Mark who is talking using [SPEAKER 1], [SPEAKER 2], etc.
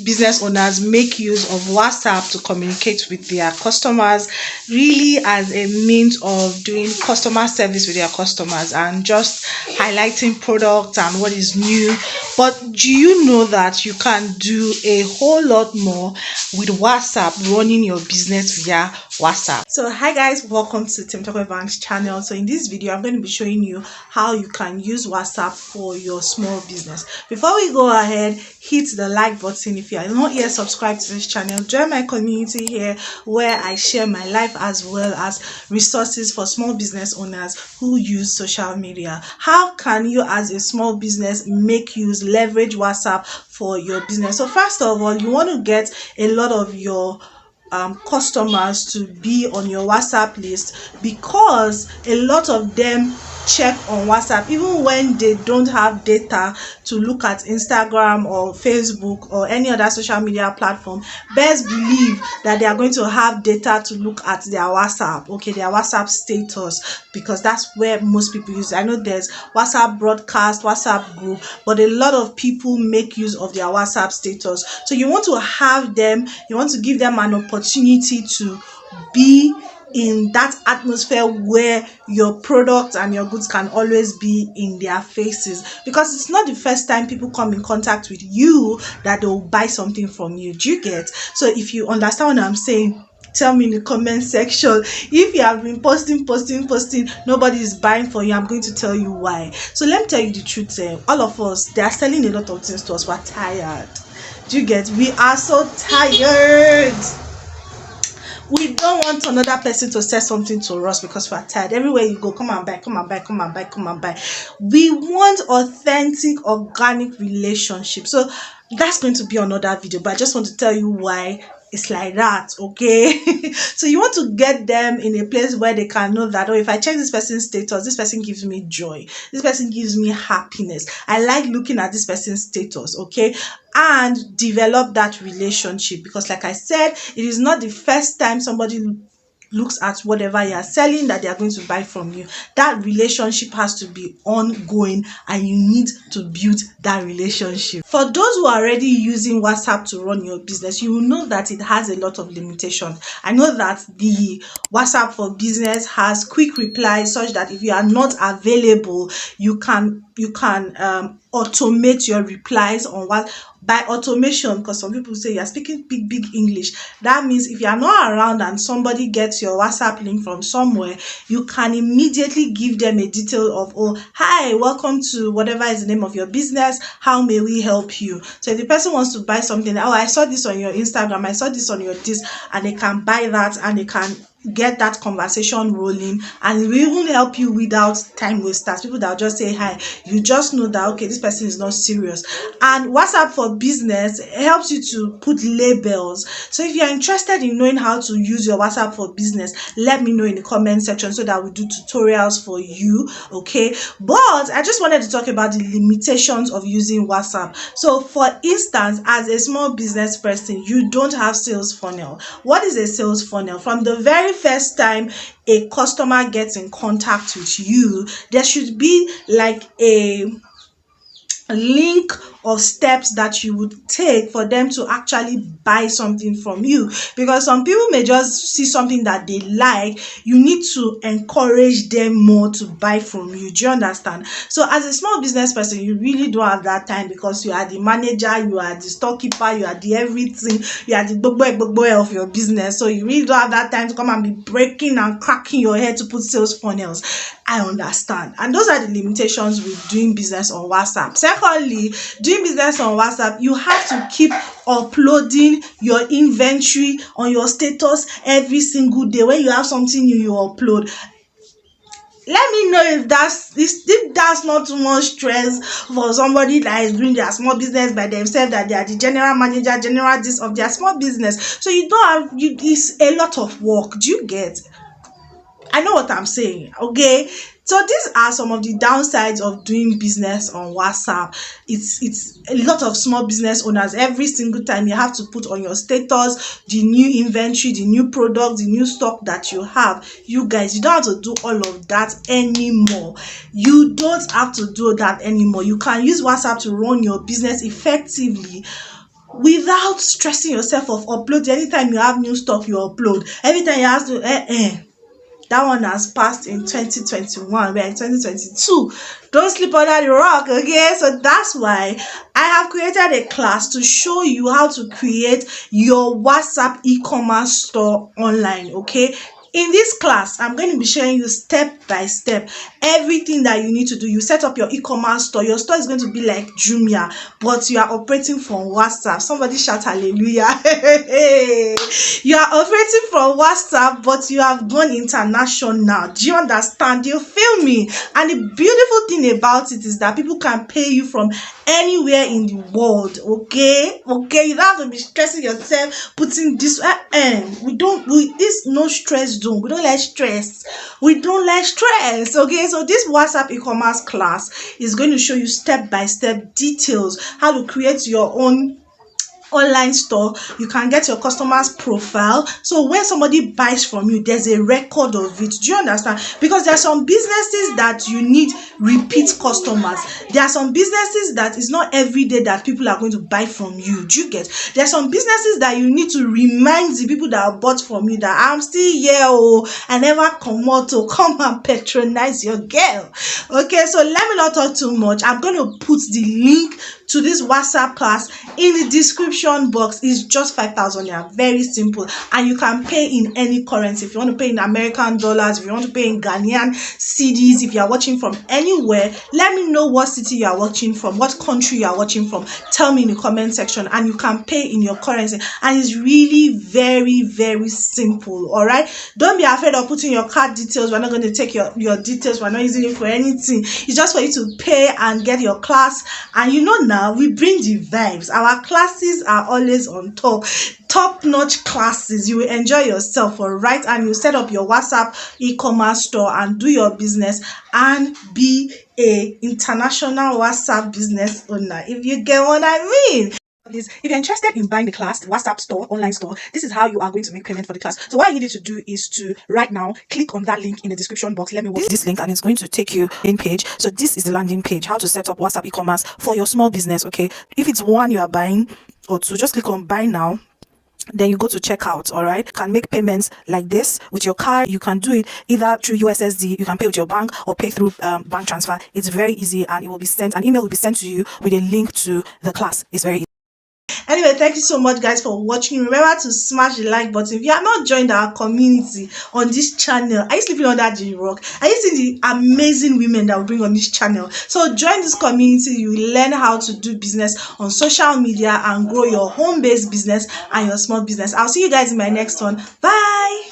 [SPEAKER 1] business owners make use of WhatsApp to communicate with their customers, really as a means of doing customer service with their customers and just highlighting products and what is new. But do you know that you can do a whole lot more with WhatsApp, running your business via WhatsApp? So hi guys, welcome to Temitope Bank's channel. So in this video I'm going to be showing you how you can use WhatsApp for your small business. Before we go ahead, hit the like button if you are not yet subscribed to this channel. Join my community here where I share my life as well as resources for small business owners who use social media. How can you as a small business leverage WhatsApp for your business? So first of all, you want to get a lot of your customers to be on your WhatsApp list, because a lot of them check on WhatsApp even when they don't have data to look at Instagram or Facebook or any other social media platform. Best believe that they are going to have data to look at their WhatsApp, their WhatsApp status, because that's where most people use it. I know there's WhatsApp broadcast, WhatsApp group, but a lot of people make use of their WhatsApp status. So you want to have them, you want to give them an opportunity to be in that atmosphere where your products and your goods can always be in their faces, because it's not the first time people come in contact with you that they'll buy something from you. Do you get? So if you understand what I'm saying, tell me in the comment section. If you have been posting, nobody is buying for you, I'm going to tell you why. So let me tell you the truth. All of us, they are selling a lot of things to us. We're tired. Do you get? We are so tired. We don't want another person to sell something to us because we're tired. Everywhere you go, come and buy. We want authentic, organic relationships. So that's going to be another video, but I just want to tell you why it's like that, okay? So you want to get them in a place where they can know that, oh, if I check this person's status, this person gives me joy, this person gives me happiness, I like looking at this person's status, okay? And develop that relationship, because like I said, it is not the first time somebody looks at whatever you are selling that they are going to buy from you. That relationship has to be ongoing, and you need to build that relationship. For those who are already using WhatsApp to run your business, you will know that it has a lot of limitations. I know that the WhatsApp for business has quick replies, such that if you are not available, you can automate your replies on what. By automation, because some people say you're speaking big English, that means if you are not around and somebody gets your WhatsApp link from somewhere, you can immediately give them a detail of, oh, hi, welcome to whatever is the name of your business, how may we help you? So if the person wants to buy something, oh, I saw this on your Instagram, I saw this on your this, and they can buy that and they can get that conversation rolling, and it will even help you without time wasters, people that will just say hi. You just know that, okay, this person is not serious. And WhatsApp for business helps you to put labels. So if you're interested in knowing how to use your WhatsApp for business, let me know in the comment section so that we do tutorials for you, okay? But I just wanted to talk about the limitations of using WhatsApp. So for instance, as a small business person, you don't have sales funnel. What is a sales funnel? From the very first time a customer gets in contact with you, there should be like a link of steps that you would take for them to actually buy something from you, because some people may just see something that they like. You need to encourage them more to buy from you. Do you understand? So as a small business person, you really don't have that time, because you are the manager, you are the storekeeper, you are the everything, you are the boy of your business. So you really don't have that time to come and be breaking and cracking your head to put sales funnels. I understand, and those are the limitations with doing business on WhatsApp. Secondly, doing business on WhatsApp, you have to keep uploading your inventory on your status every single day. When you have something new, you upload. Let me know if that's not too much stress for somebody that is doing their small business by themselves, that they are the general manager, general this of their small business. So you don't have, it's a lot of work. Do you get? I know what I'm saying, okay? So these are some of the downsides of doing business on WhatsApp. It's a lot of small business owners. Every single time you have to put on your status the new inventory, the new product, the new stock that you have. You guys, you don't have to do all of that anymore. You don't have to do that anymore. You can use WhatsApp to run your business effectively without stressing yourself of uploading. Anytime you have new stuff, you upload. Every time you have to that one has passed in 2021. We're in 2022. Don't sleep under the rock, okay? So that's why I have created a class to show you how to create your WhatsApp e-commerce store online, okay? In this class, I'm going to be showing you step by step everything that you need to do. You set up your e-commerce store. Your store is going to be like Jumia, but you are operating from WhatsApp. Somebody shout hallelujah. You are operating from WhatsApp, but you have gone international. Do you understand? Do you feel me? And the beautiful thing about it is that people can pay you from anywhere in the world, okay? You don't have to be stressing yourself putting this this no stress zone. We don't like stress. Okay? So this WhatsApp e-commerce class is going to show you step by step details how to create your own online store. You can get your customer's profile, so when somebody buys from you, there's a record of it. Do you understand? Because there are some businesses that you need repeat customers. There are some businesses that it's not every day that people are going to buy from you. Do you get? There are some businesses that you need to remind the people that bought from you that I'm still here, I never come out to come and patronize your girl. Okay, so let me not talk too much. I'm going to put the link to this WhatsApp class in the description box. It's just 5,000 naira. Very simple, and you can pay in any currency. If you want to pay in American dollars, if you want to pay in Ghanaian cedis, if you are watching from anywhere, let me know what city you are watching from, what country you are watching from. Tell me in the comment section, and you can pay in your currency. And it's really very, very simple. All right, don't be afraid of putting your card details. We're not going to take your details. We're not using it for anything. It's just for you to pay and get your class. And you know, now we bring the vibes. Our classes are always on top-notch classes. You will enjoy yourself, all right? And you set up your WhatsApp e-commerce store and do your business and be a international WhatsApp business owner, if you get what I mean. If you're interested in buying the class, the WhatsApp store, online store, this is how you are going to make payment for the class. So what you need to do is to right now click on that link in the description box. Let me watch this link and it's going to take you in page. So this is the landing page, how to set up WhatsApp e-commerce for your small business. Okay, if it's one you are buying or two, just click on buy now. Then you go to checkout. All right, you can make payments like this with your card. You can do it either through USSD, you can pay with your bank, or pay through bank transfer. It's very easy, and it will be sent, an email will be sent to you with a link to the class. It's very easy. Anyway, thank you so much, guys, for watching. Remember to smash the like button. If you are not joined our community on this channel, are you sleeping under the rock? Are you seeing the amazing women that we bring on this channel? So join this community. You learn how to do business on social media and grow your home-based business and your small business. I'll see you guys in my next one. Bye.